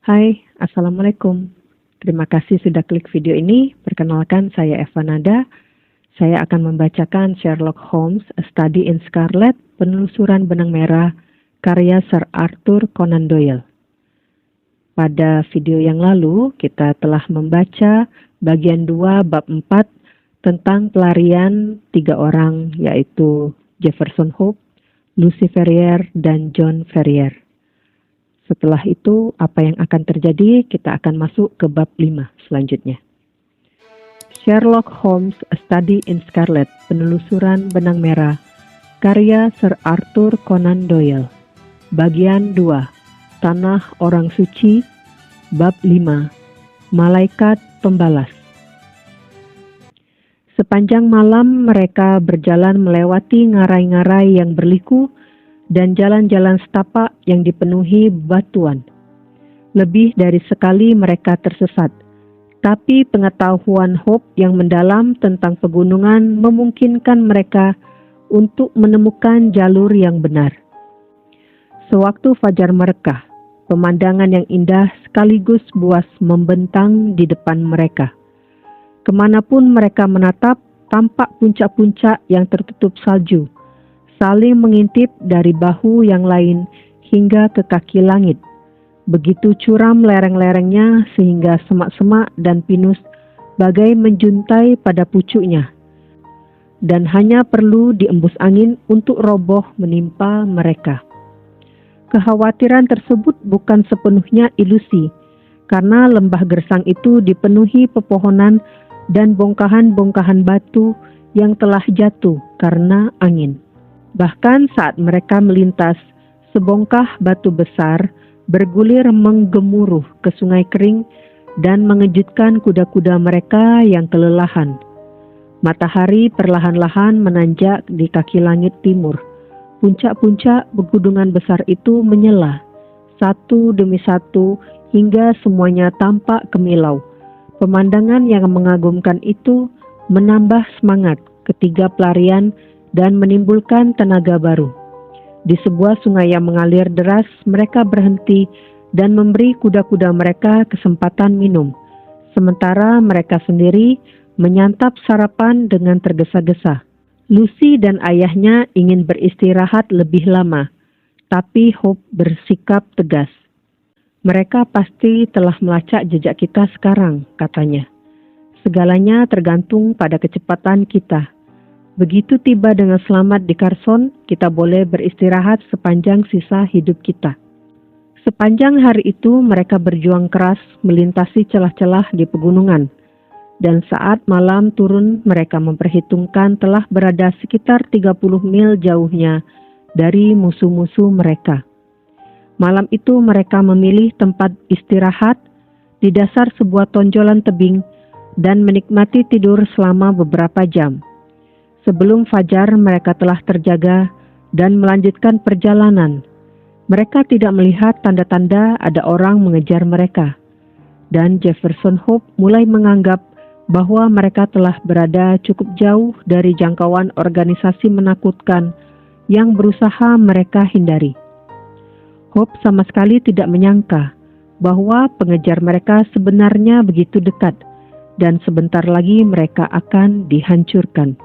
Hai, Assalamualaikum. Terima kasih sudah klik video ini. Perkenalkan, saya Eva Nada. Saya akan membacakan Sherlock Holmes, A Study in Scarlet, Penelusuran Benang Merah, karya Sir Arthur Conan Doyle. Pada video yang lalu, kita telah membaca bagian 2 bab 4 tentang pelarian 3 orang, yaitu Jefferson Hope, Lucy Ferrier, dan John Ferrier. Setelah itu, apa yang akan terjadi? Kita akan masuk ke bab 5 selanjutnya. Sherlock Holmes, A Study in Scarlet, Penelusuran Benang Merah, karya Sir Arthur Conan Doyle. Bagian 2, Tanah Orang Suci, bab 5, Malaikat Pembalas. Sepanjang malam mereka berjalan melewati ngarai-ngarai yang berliku dan jalan-jalan setapak yang dipenuhi batuan. Lebih dari sekali mereka tersesat, tapi pengetahuan Hope yang mendalam tentang pegunungan memungkinkan mereka untuk menemukan jalur yang benar. Sewaktu fajar merekah, pemandangan yang indah sekaligus buas membentang di depan mereka. Kemanapun mereka menatap, tampak puncak-puncak yang tertutup salju, saling mengintip dari bahu yang lain hingga ke kaki langit. Begitu curam lereng-lerengnya sehingga semak-semak dan pinus bagai menjuntai pada pucuknya, dan hanya perlu diembus angin untuk roboh menimpa mereka. Kekhawatiran tersebut bukan sepenuhnya ilusi, karena lembah gersang itu dipenuhi pepohonan dan bongkahan-bongkahan batu yang telah jatuh karena angin. Bahkan saat mereka melintas, sebongkah batu besar bergulir menggemuruh ke sungai kering dan mengejutkan kuda-kuda mereka yang kelelahan. Matahari perlahan-lahan menanjak di kaki langit timur. Puncak-puncak pegunungan besar itu menyela, satu demi satu, hingga semuanya tampak kemilau. Pemandangan yang mengagumkan itu menambah semangat ketiga pelarian dan menimbulkan tenaga baru. Di sebuah sungai yang mengalir deras, mereka berhenti dan memberi kuda-kuda mereka kesempatan minum. Sementara mereka sendiri menyantap sarapan dengan tergesa-gesa. Lucy dan ayahnya ingin beristirahat lebih lama, tapi Hope bersikap tegas. Mereka pasti telah melacak jejak kita sekarang, katanya. Segalanya tergantung pada kecepatan kita. Begitu tiba dengan selamat di Carson, kita boleh beristirahat sepanjang sisa hidup kita. Sepanjang hari itu mereka berjuang keras melintasi celah-celah di pegunungan. Dan saat malam turun mereka memperhitungkan telah berada sekitar 30 mil jauhnya dari musuh-musuh mereka. Malam itu mereka memilih tempat istirahat di dasar sebuah tonjolan tebing dan menikmati tidur selama beberapa jam. Sebelum fajar mereka telah terjaga dan melanjutkan perjalanan. Mereka tidak melihat tanda-tanda ada orang mengejar mereka. Dan Jefferson Hope mulai menganggap bahwa mereka telah berada cukup jauh dari jangkauan organisasi menakutkan yang berusaha mereka hindari. Hope sama sekali tidak menyangka bahwa pengejar mereka sebenarnya begitu dekat dan sebentar lagi mereka akan dihancurkan.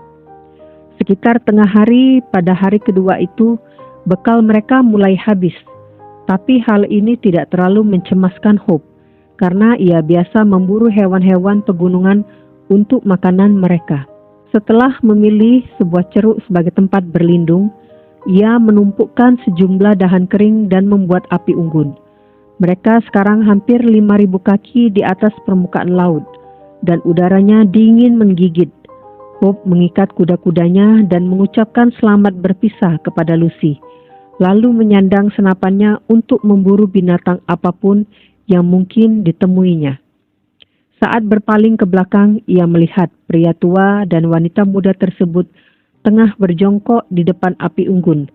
Sekitar tengah hari pada hari kedua itu, bekal mereka mulai habis. Tapi hal ini tidak terlalu mencemaskan Hope, karena ia biasa memburu hewan-hewan pegunungan untuk makanan mereka. Setelah memilih sebuah ceruk sebagai tempat berlindung, ia menumpukkan sejumlah dahan kering dan membuat api unggun. Mereka sekarang hampir 5.000 kaki di atas permukaan laut, dan udaranya dingin menggigit. Hope mengikat kuda-kudanya dan mengucapkan selamat berpisah kepada Lucy, lalu menyandang senapannya untuk memburu binatang apapun yang mungkin ditemuinya. Saat berpaling ke belakang, ia melihat pria tua dan wanita muda tersebut tengah berjongkok di depan api unggun,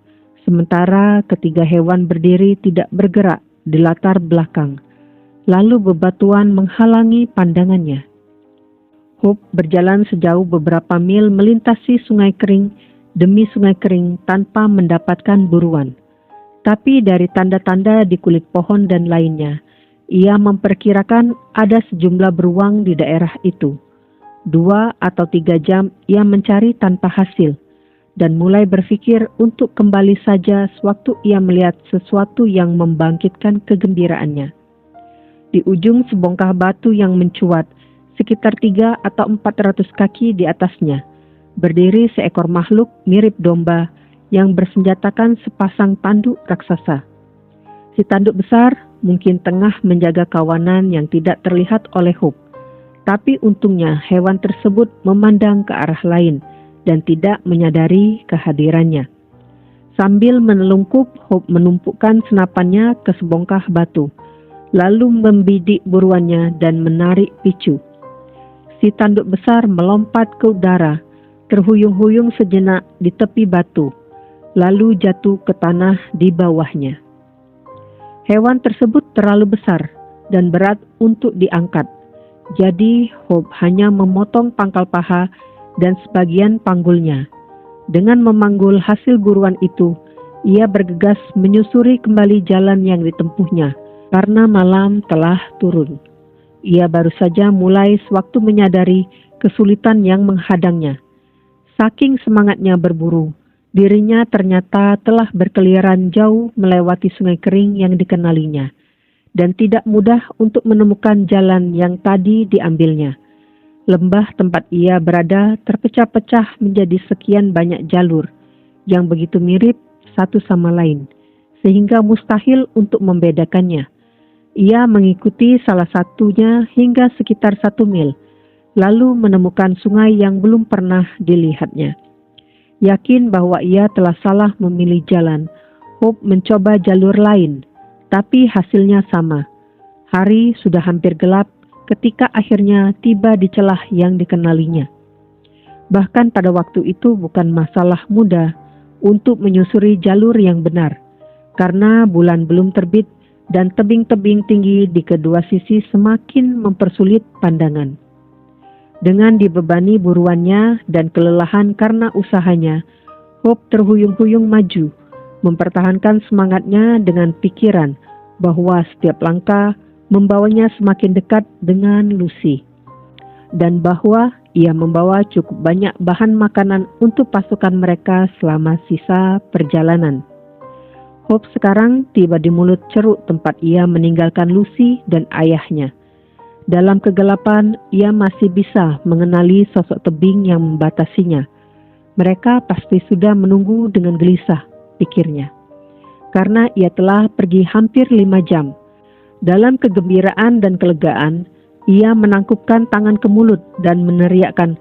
sementara ketiga hewan berdiri tidak bergerak di latar belakang, lalu bebatuan menghalangi pandangannya. Hope berjalan sejauh beberapa mil melintasi sungai kering demi sungai kering tanpa mendapatkan buruan. Tapi dari tanda-tanda di kulit pohon dan lainnya, Ia memperkirakan ada sejumlah beruang di daerah itu. 2 atau 3 jam ia mencari tanpa hasil, dan mulai berpikir untuk kembali saja sewaktu ia melihat sesuatu yang membangkitkan kegembiraannya. Di ujung sebongkah batu yang mencuat, sekitar 3 atau 400 kaki di atasnya, berdiri seekor makhluk mirip domba yang bersenjatakan sepasang tanduk raksasa. Si tanduk besar mungkin tengah menjaga kawanan yang tidak terlihat oleh Hope, tapi untungnya hewan tersebut memandang ke arah lain dan tidak menyadari kehadirannya. Sambil menelungkup, Hope menumpukan senapannya ke sebongkah batu, lalu membidik buruannya dan menarik picu. Si tanduk besar melompat ke udara, terhuyung-huyung sejenak di tepi batu, lalu jatuh ke tanah di bawahnya. Hewan tersebut terlalu besar dan berat untuk diangkat, jadi Hope hanya memotong pangkal paha dan sebagian panggulnya. Dengan memanggul hasil buruan itu, ia bergegas menyusuri kembali jalan yang ditempuhnya, karena malam telah turun. Ia baru saja mulai sewaktu menyadari kesulitan yang menghadangnya. Saking semangatnya berburu, dirinya ternyata telah berkeliaran jauh melewati sungai kering yang dikenalinya, dan tidak mudah untuk menemukan jalan yang tadi diambilnya. Lembah tempat ia berada terpecah-pecah menjadi sekian banyak jalur yang begitu mirip satu sama lain, sehingga mustahil untuk membedakannya. Ia mengikuti salah satunya hingga sekitar 1 mil, lalu menemukan sungai yang belum pernah dilihatnya. Yakin bahwa ia telah salah memilih jalan, Hope mencoba jalur lain, tapi hasilnya sama. Hari sudah hampir gelap ketika akhirnya tiba di celah yang dikenalinya. Bahkan pada waktu itu bukan masalah mudah untuk menyusuri jalur yang benar, karena bulan belum terbit dan tebing-tebing tinggi di kedua sisi semakin mempersulit pandangan. Dengan dibebani buruannya dan kelelahan karena usahanya, Hope terhuyung-huyung maju, mempertahankan semangatnya dengan pikiran bahwa setiap langkah membawanya semakin dekat dengan Lucy, dan bahwa ia membawa cukup banyak bahan makanan untuk pasukan mereka selama sisa perjalanan. Hope sekarang tiba di mulut ceruk tempat ia meninggalkan Lucy dan ayahnya. Dalam kegelapan, ia masih bisa mengenali sosok tebing yang membatasinya. Mereka pasti sudah menunggu dengan gelisah, pikirnya. Karena ia telah pergi hampir 5 jam. Dalam kegembiraan dan kelegaan, ia menangkupkan tangan ke mulut dan meneriakkan,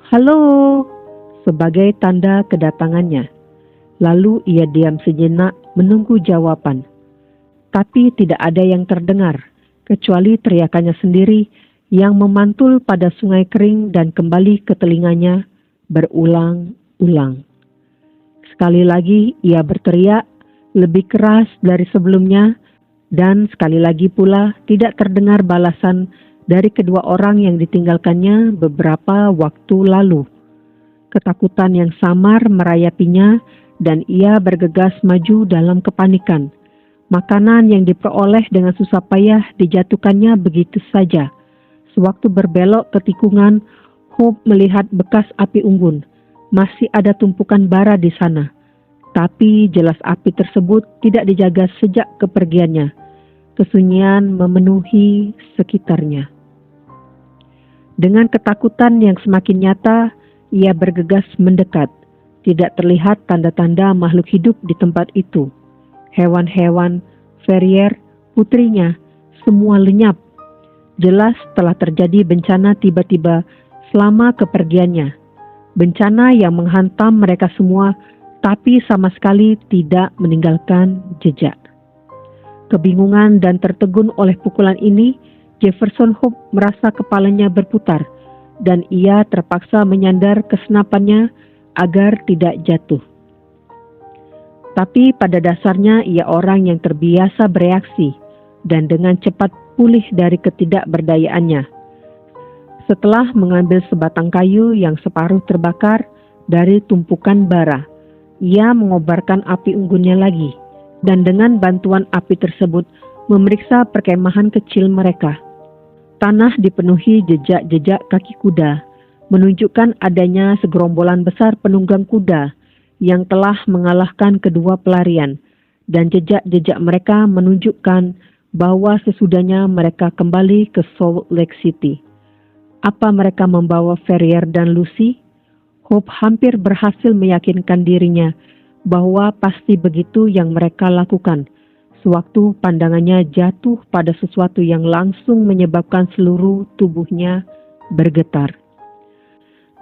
"Halo!" sebagai tanda kedatangannya. Lalu ia diam sejenak menunggu jawaban. Tapi tidak ada yang terdengar, kecuali teriakannya sendiri yang memantul pada sungai kering dan kembali ke telinganya berulang-ulang. Sekali lagi ia berteriak lebih keras dari sebelumnya, dan sekali lagi pula tidak terdengar balasan dari kedua orang yang ditinggalkannya beberapa waktu lalu. Ketakutan yang samar merayapinya dan ia bergegas maju dalam kepanikan. Makanan yang diperoleh dengan susah payah dijatuhkannya begitu saja. Sewaktu berbelok ke tikungan, Hope melihat bekas api unggun. Masih ada tumpukan bara di sana. Tapi jelas api tersebut tidak dijaga sejak kepergiannya. Kesunyian memenuhi sekitarnya. Dengan ketakutan yang semakin nyata, ia bergegas mendekat. Tidak terlihat tanda-tanda makhluk hidup di tempat itu. Hewan-hewan, Ferrier, putrinya, semua lenyap. Jelas telah terjadi bencana tiba-tiba selama kepergiannya. Bencana yang menghantam mereka semua, tapi sama sekali tidak meninggalkan jejak. Kebingungan dan tertegun oleh pukulan ini, Jefferson Hope merasa kepalanya berputar, dan ia terpaksa menyandar ke senapannya agar tidak jatuh. Tapi pada dasarnya ia orang yang terbiasa bereaksi dan dengan cepat pulih dari ketidakberdayaannya. Setelah mengambil sebatang kayu yang separuh terbakar dari tumpukan bara, ia mengobarkan api unggunnya lagi, dan dengan bantuan api tersebut memeriksa perkemahan kecil mereka. Tanah dipenuhi jejak-jejak kaki kuda, menunjukkan adanya segerombolan besar penunggang kuda yang telah mengalahkan kedua pelarian, dan jejak-jejak mereka menunjukkan bahwa sesudahnya mereka kembali ke Salt Lake City. Apa mereka membawa Ferrier dan Lucy? Hope hampir berhasil meyakinkan dirinya bahwa pasti begitu yang mereka lakukan, sewaktu pandangannya jatuh pada sesuatu yang langsung menyebabkan seluruh tubuhnya bergetar.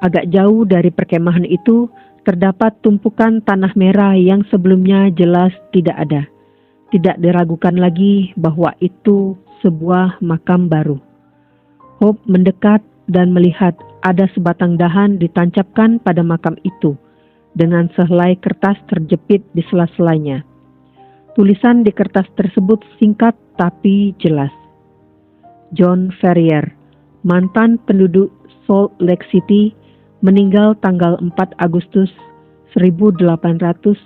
Agak jauh dari perkemahan itu, terdapat tumpukan tanah merah yang sebelumnya jelas tidak ada. Tidak diragukan lagi bahwa itu sebuah makam baru. Hope mendekat dan melihat ada sebatang dahan ditancapkan pada makam itu, dengan sehelai kertas terjepit di sela-selanya. Tulisan di kertas tersebut singkat tapi jelas. John Ferrier, mantan penduduk Salt Lake City, meninggal tanggal 4 Agustus 1860.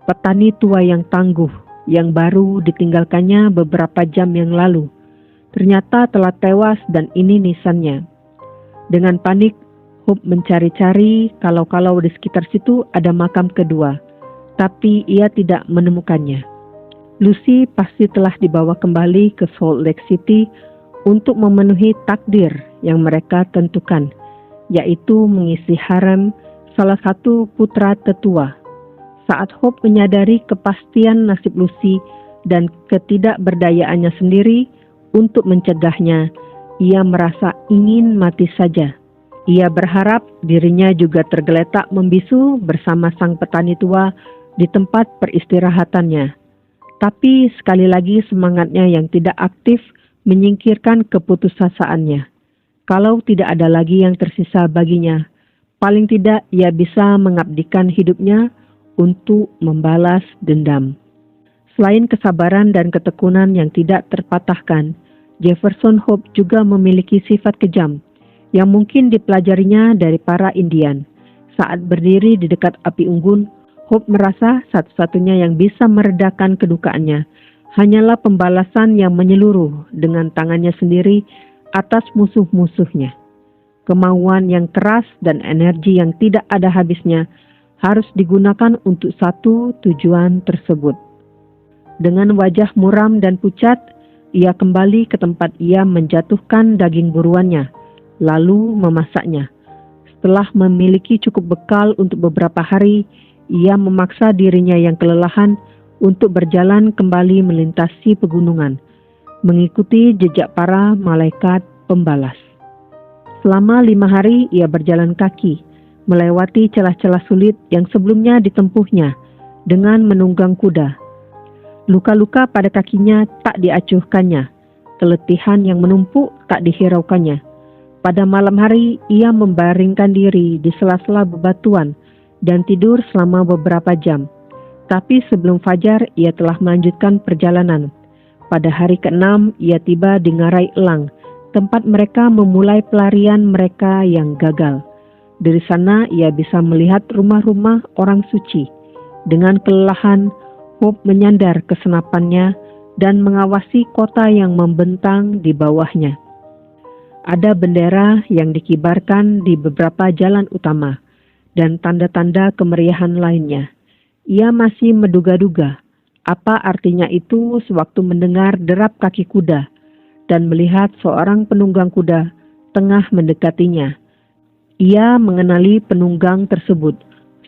Petani tua yang tangguh, yang baru ditinggalkannya beberapa jam yang lalu, ternyata telah tewas dan ini nisannya. Dengan panik, Hope mencari-cari kalau-kalau di sekitar situ ada makam kedua, tapi ia tidak menemukannya. Lucy pasti telah dibawa kembali ke Salt Lake City untuk memenuhi takdir yang mereka tentukan, yaitu mengisi harem salah satu putra tetua. Saat Hope menyadari kepastian nasib Lucy dan ketidakberdayaannya sendiri untuk mencegahnya, ia merasa ingin mati saja. Ia berharap dirinya juga tergeletak membisu bersama sang petani tua di tempat peristirahatannya. Tapi sekali lagi semangatnya yang tidak aktif menyingkirkan keputusasaannya. Kalau tidak ada lagi yang tersisa baginya, paling tidak ia bisa mengabdikan hidupnya untuk membalas dendam. Selain kesabaran dan ketekunan yang tidak terpatahkan, Jefferson Hope juga memiliki sifat kejam yang mungkin dipelajarinya dari para Indian. Saat berdiri di dekat api unggun, Hope merasa satu-satunya yang bisa meredakan kedukaannya hanyalah pembalasan yang menyeluruh dengan tangannya sendiri atas musuh-musuhnya. Kemauan yang keras dan energi yang tidak ada habisnya harus digunakan untuk satu tujuan tersebut. Dengan wajah muram dan pucat, ia kembali ke tempat ia menjatuhkan daging buruannya, lalu memasaknya. Setelah memiliki cukup bekal untuk beberapa hari, ia memaksa dirinya yang kelelahan untuk berjalan kembali melintasi pegunungan, mengikuti jejak para malaikat pembalas. Selama 5 hari ia berjalan kaki, melewati celah-celah sulit yang sebelumnya ditempuhnya dengan menunggang kuda. Luka-luka pada kakinya tak diacuhkannya, keletihan yang menumpuk tak dihiraukannya. Pada malam hari ia membaringkan diri di sela-sela bebatuan dan tidur selama beberapa jam. Tapi sebelum fajar ia telah melanjutkan perjalanan. Pada hari ke-6 ia tiba di Ngarai Elang, tempat mereka memulai pelarian mereka yang gagal. Dari sana ia bisa melihat rumah-rumah orang suci. Dengan kelelahan, Hope menyandar ke senapannya dan mengawasi kota yang membentang di bawahnya. Ada bendera yang dikibarkan di beberapa jalan utama dan tanda-tanda kemeriahan lainnya. Ia masih menduga-duga apa artinya itu sewaktu mendengar derap kaki kuda dan melihat seorang penunggang kuda tengah mendekatinya. Ia mengenali penunggang tersebut,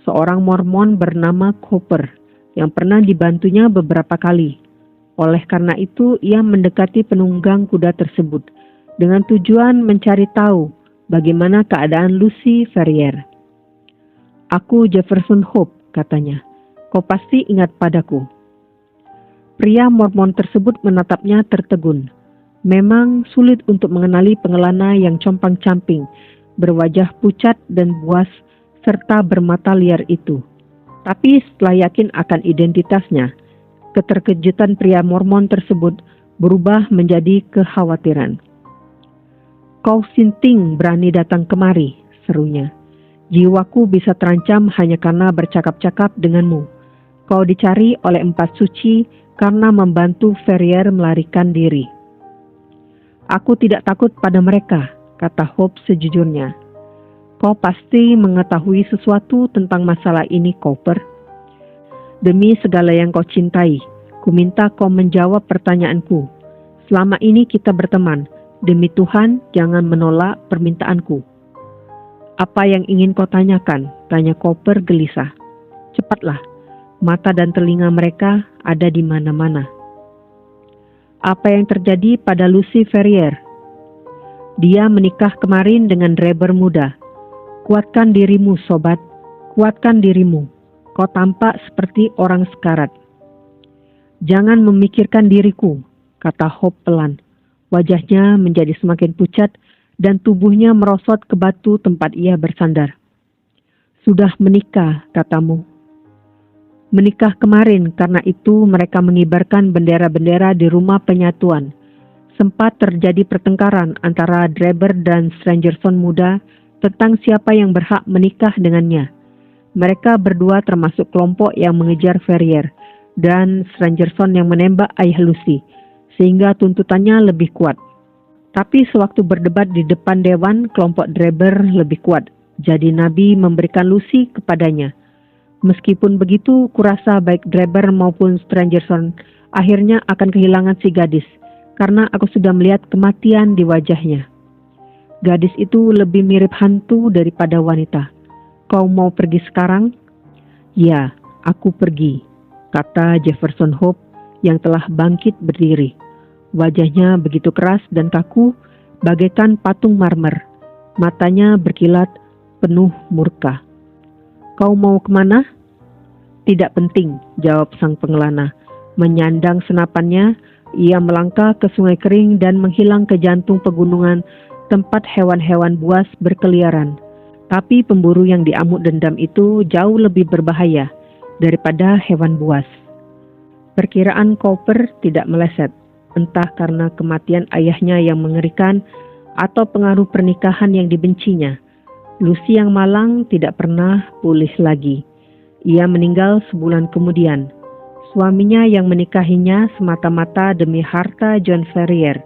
seorang Mormon bernama Cooper, yang pernah dibantunya beberapa kali. Oleh karena itu, ia mendekati penunggang kuda tersebut, dengan tujuan mencari tahu bagaimana keadaan Lucy Ferrier. "Aku Jefferson Hope," katanya. "Kau pasti ingat padaku." Pria Mormon tersebut menatapnya tertegun. Memang sulit untuk mengenali pengelana yang compang-camping, berwajah pucat dan buas, serta bermata liar itu. Tapi setelah yakin akan identitasnya, keterkejutan pria Mormon tersebut berubah menjadi kekhawatiran. "Kau sinting berani datang kemari," serunya. "Jiwaku bisa terancam hanya karena bercakap-cakap denganmu. Kau dicari oleh 4 suci karena membantu Ferrier melarikan diri. "Aku tidak takut pada mereka," kata Hope sejujurnya. "Kau pasti mengetahui sesuatu tentang masalah ini, Cooper. Demi segala yang kau cintai, ku minta kau menjawab pertanyaanku. Selama ini kita berteman. Demi Tuhan, jangan menolak permintaanku." "Apa yang ingin kau tanyakan?" tanya Cooper gelisah. "Cepatlah, mata dan telinga mereka ada di mana-mana." "Apa yang terjadi pada Lucy Ferrier?" "Dia menikah kemarin dengan driver muda. Kuatkan dirimu, sobat. Kuatkan dirimu. Kau tampak seperti orang sekarat." "Jangan memikirkan diriku," kata Hope pelan. Wajahnya menjadi semakin pucat dan tubuhnya merosot ke batu tempat ia bersandar. "Sudah menikah, katamu." "Menikah kemarin, karena itu mereka mengibarkan bendera-bendera di rumah penyatuan. Sempat terjadi pertengkaran antara Draper dan Strangerson muda tentang siapa yang berhak menikah dengannya. Mereka berdua termasuk kelompok yang mengejar Ferrier dan Strangerson yang menembak ayah Lucy, sehingga tuntutannya lebih kuat. Tapi sewaktu berdebat di depan dewan, kelompok Draper lebih kuat. Jadi Nabi memberikan Lucy kepadanya. Meskipun begitu, kurasa baik Draper maupun Strangerson akhirnya akan kehilangan si gadis, karena aku sudah melihat kematian di wajahnya. Gadis itu lebih mirip hantu daripada wanita. Kau mau pergi sekarang?" "Ya, aku pergi," kata Jefferson Hope yang telah bangkit berdiri. Wajahnya begitu keras dan kaku, bagaikan patung marmer. Matanya berkilat penuh murka. "Kau mau kemana?" "Tidak penting," jawab sang pengelana. Menyandang senapannya, ia melangkah ke sungai kering dan menghilang ke jantung pegunungan tempat hewan-hewan buas berkeliaran. Tapi pemburu yang diamuk dendam itu jauh lebih berbahaya daripada hewan buas. Perkiraan Cooper tidak meleset, entah karena kematian ayahnya yang mengerikan atau pengaruh pernikahan yang dibencinya. Lucy yang malang tidak pernah pulih lagi. Ia meninggal sebulan kemudian. Suaminya yang menikahinya semata-mata demi harta John Ferrier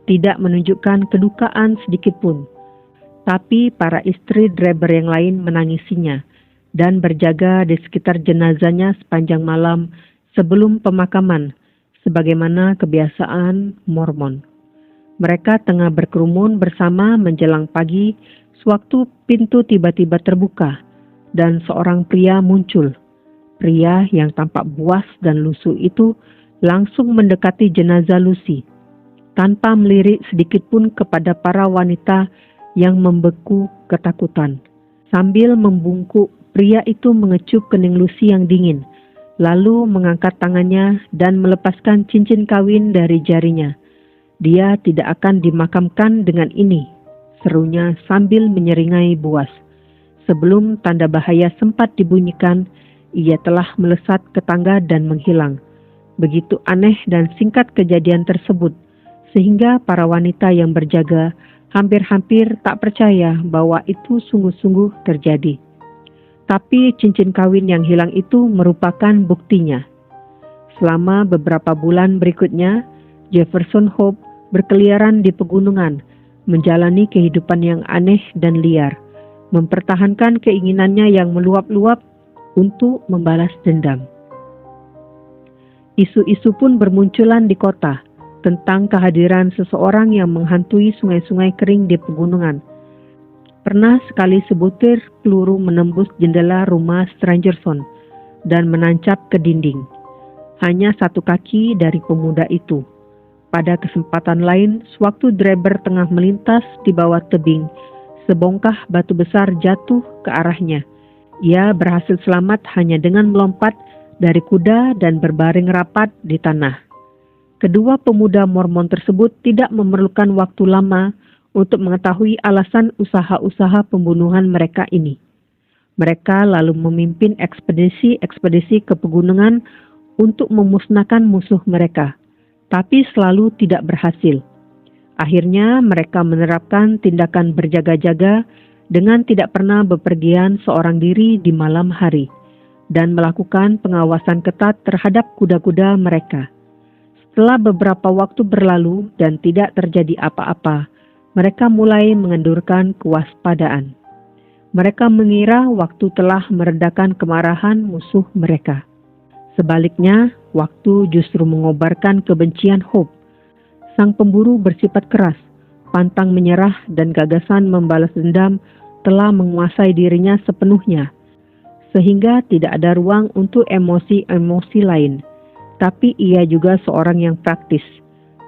tidak menunjukkan kedukaan sedikitpun. Tapi para istri Draper yang lain menangisinya dan berjaga di sekitar jenazahnya sepanjang malam sebelum pemakaman, sebagaimana kebiasaan Mormon. Mereka tengah berkerumun bersama menjelang pagi sewaktu pintu tiba-tiba terbuka dan seorang pria muncul. Pria yang tampak buas dan lusuh itu langsung mendekati jenazah Lucy, tanpa melirik sedikitpun kepada para wanita yang membeku ketakutan. Sambil membungkuk, pria itu mengecup kening Lucy yang dingin, lalu mengangkat tangannya dan melepaskan cincin kawin dari jarinya. "Dia tidak akan dimakamkan dengan ini," serunya sambil menyeringai buas. Sebelum tanda bahaya sempat dibunyikan, ia telah melesat ke tangga dan menghilang. Begitu aneh dan singkat kejadian tersebut, sehingga para wanita yang berjaga hampir-hampir tak percaya bahwa itu sungguh-sungguh terjadi. Tapi cincin kawin yang hilang itu merupakan buktinya. Selama beberapa bulan berikutnya, Jefferson Hope berkeliaran di pegunungan, menjalani kehidupan yang aneh dan liar, mempertahankan keinginannya yang meluap-luap untuk membalas dendam. Isu-isu pun bermunculan di kota tentang kehadiran seseorang yang menghantui sungai-sungai kering di pegunungan. Pernah sekali sebutir peluru menembus jendela rumah Strangerson dan menancap ke dinding. Hanya satu kaki dari pemuda itu. Pada kesempatan lain, sewaktu Draper tengah melintas di bawah tebing, sebongkah batu besar jatuh ke arahnya. Ia berhasil selamat hanya dengan melompat dari kuda dan berbaring rapat di tanah. Kedua pemuda Mormon tersebut tidak memerlukan waktu lama untuk mengetahui alasan usaha-usaha pembunuhan mereka ini. Mereka lalu memimpin ekspedisi-ekspedisi ke pegunungan untuk memusnahkan musuh mereka, tapi selalu tidak berhasil. Akhirnya mereka menerapkan tindakan berjaga-jaga dengan tidak pernah bepergian seorang diri di malam hari. dan melakukan pengawasan ketat terhadap kuda-kuda mereka. Setelah beberapa waktu berlalu dan tidak terjadi apa-apa, mereka mulai mengendurkan kewaspadaan. Mereka mengira waktu telah meredakan kemarahan musuh mereka. Sebaliknya, waktu justru mengobarkan kebencian Hope. Sang pemburu bersifat keras, pantang menyerah, dan gagasan membalas dendam telah menguasai dirinya sepenuhnya, sehingga tidak ada ruang untuk emosi-emosi lain. Tapi ia juga seorang yang praktis.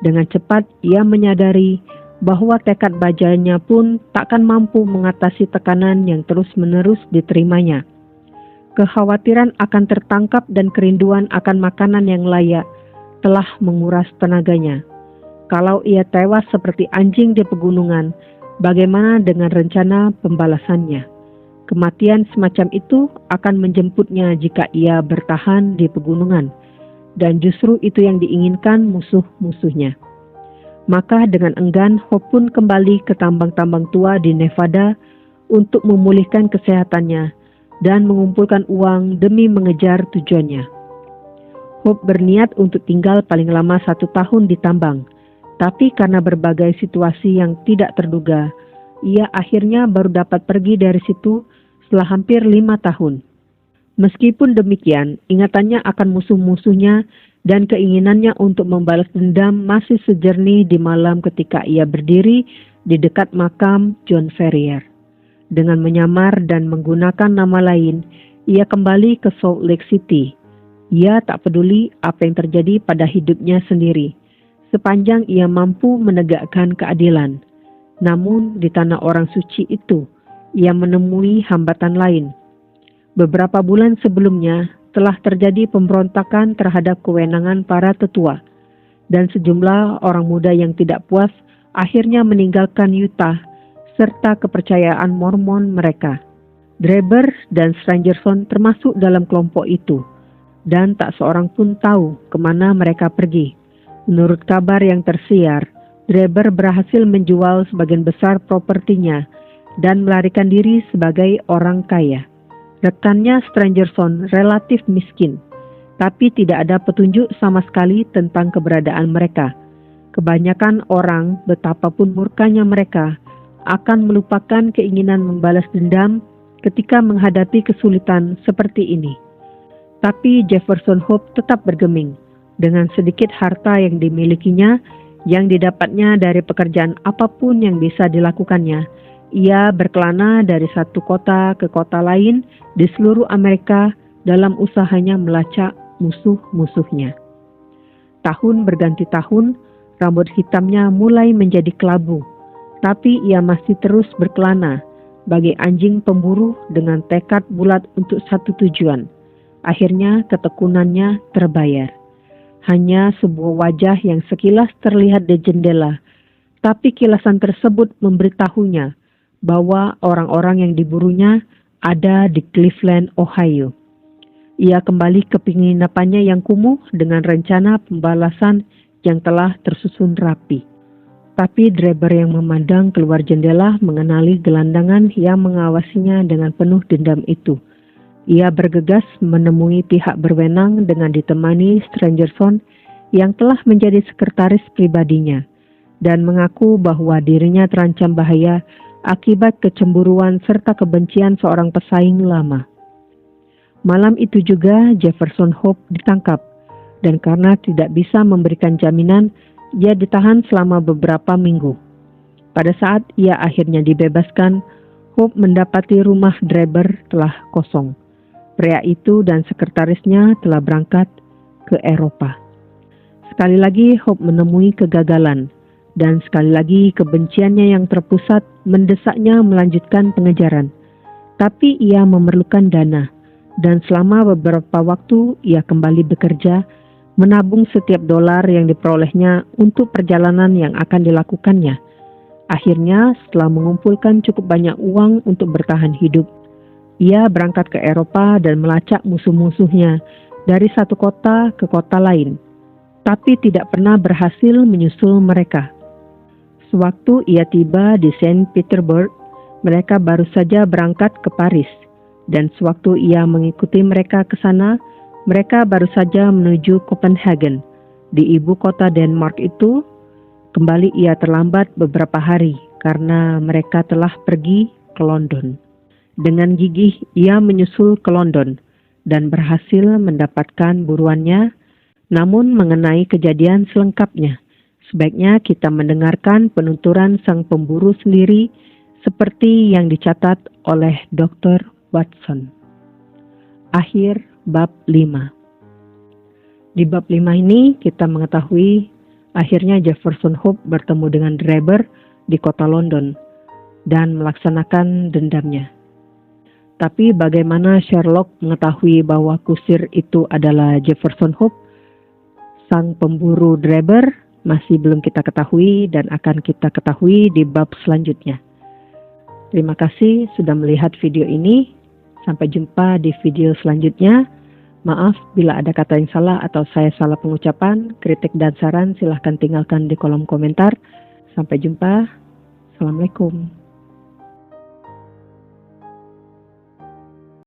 Dengan cepat ia menyadari bahwa tekad bajanya pun takkan mampu mengatasi tekanan yang terus-menerus diterimanya. Kekhawatiran akan tertangkap dan kerinduan akan makanan yang layak telah menguras tenaganya. Kalau ia tewas seperti anjing di pegunungan, bagaimana dengan rencana pembalasannya? Kematian semacam itu akan menjemputnya jika ia bertahan di pegunungan, dan justru itu yang diinginkan musuh-musuhnya. Maka dengan enggan, Hope pun kembali ke tambang-tambang tua di Nevada untuk memulihkan kesehatannya dan mengumpulkan uang demi mengejar tujuannya. Hope berniat untuk tinggal paling lama 1 tahun di tambang, tapi karena berbagai situasi yang tidak terduga, ia akhirnya baru dapat pergi dari situ setelah hampir 5 tahun. Meskipun demikian, ingatannya akan musuh-musuhnya dan keinginannya untuk membalas dendam masih sejernih di malam ketika ia berdiri di dekat makam John Ferrier. Dengan menyamar dan menggunakan nama lain, ia kembali ke Salt Lake City. Ia tak peduli apa yang terjadi pada hidupnya sendiri, sepanjang ia mampu menegakkan keadilan. Namun di tanah orang suci itu, ia menemui hambatan lain. Beberapa bulan sebelumnya telah terjadi pemberontakan terhadap kewenangan para tetua, dan sejumlah orang muda yang tidak puas akhirnya meninggalkan Utah serta kepercayaan Mormon mereka. Draper dan Strangerson termasuk dalam kelompok itu, dan tak seorang pun tahu kemana mereka pergi. Menurut kabar yang tersiar, Draper berhasil menjual sebagian besar propertinya dan melarikan diri sebagai orang kaya. Rekannya Strangerson relatif miskin, tapi tidak ada petunjuk sama sekali tentang keberadaan mereka. Kebanyakan orang, betapapun murkanya mereka, akan melupakan keinginan membalas dendam ketika menghadapi kesulitan seperti ini. Tapi Jefferson Hope tetap bergeming. Dengan sedikit harta yang dimilikinya, yang didapatnya dari pekerjaan apapun yang bisa dilakukannya, ia berkelana dari satu kota ke kota lain di seluruh Amerika dalam usahanya melacak musuh-musuhnya. Tahun berganti tahun, rambut hitamnya mulai menjadi kelabu, tapi ia masih terus berkelana bagai anjing pemburu dengan tekad bulat untuk satu tujuan. Akhirnya ketekunannya terbayar. Hanya sebuah wajah yang sekilas terlihat di jendela, tapi kilasan tersebut memberitahunya bahwa orang-orang yang diburunya ada di Cleveland, Ohio. Ia kembali ke penginapannya yang kumuh dengan rencana pembalasan yang telah tersusun rapi. Tapi Draper yang memandang keluar jendela mengenali gelandangan yang mengawasinya dengan penuh dendam itu. Ia bergegas menemui pihak berwenang dengan ditemani Strangerson yang telah menjadi sekretaris pribadinya dan mengaku bahwa dirinya terancam bahaya akibat kecemburuan serta kebencian seorang pesaing lama. Malam itu juga Jefferson Hope ditangkap, dan karena tidak bisa memberikan jaminan, ia ditahan selama beberapa minggu. Pada saat ia akhirnya dibebaskan, Hope mendapati rumah Draper telah kosong. Pria itu dan sekretarisnya telah berangkat ke Eropa. Sekali lagi Hope menemui kegagalan, dan sekali lagi kebenciannya yang terpusat mendesaknya melanjutkan pengejaran. Tapi ia memerlukan dana, dan selama beberapa waktu ia kembali bekerja, menabung setiap dolar yang diperolehnya untuk perjalanan yang akan dilakukannya. Akhirnya, setelah mengumpulkan cukup banyak uang untuk bertahan hidup, ia berangkat ke Eropa dan melacak musuh-musuhnya dari satu kota ke kota lain, tapi tidak pernah berhasil menyusul mereka. Sewaktu ia tiba di Saint Petersburg, mereka baru saja berangkat ke Paris, dan sewaktu ia mengikuti mereka ke sana, mereka baru saja menuju Copenhagen, di ibu kota Denmark itu. Kembali ia terlambat beberapa hari karena mereka telah pergi ke London. Dengan gigih ia menyusul ke London dan berhasil mendapatkan buruannya. Namun mengenai kejadian selengkapnya, sebaiknya kita mendengarkan penuturan sang pemburu sendiri seperti yang dicatat oleh Dr. Watson. Akhir bab 5. Di bab 5 ini kita mengetahui akhirnya Jefferson Hope bertemu dengan Dreber di kota London dan melaksanakan dendamnya. Tapi bagaimana Sherlock mengetahui bahwa kusir itu adalah Jefferson Hope? Sang pemburu Dreber masih belum kita ketahui dan akan kita ketahui di bab selanjutnya. Terima kasih sudah melihat video ini. Sampai jumpa di video selanjutnya. Maaf bila ada kata yang salah atau saya salah pengucapan. Kritik dan saran silahkan tinggalkan di kolom komentar. Sampai jumpa. Assalamualaikum.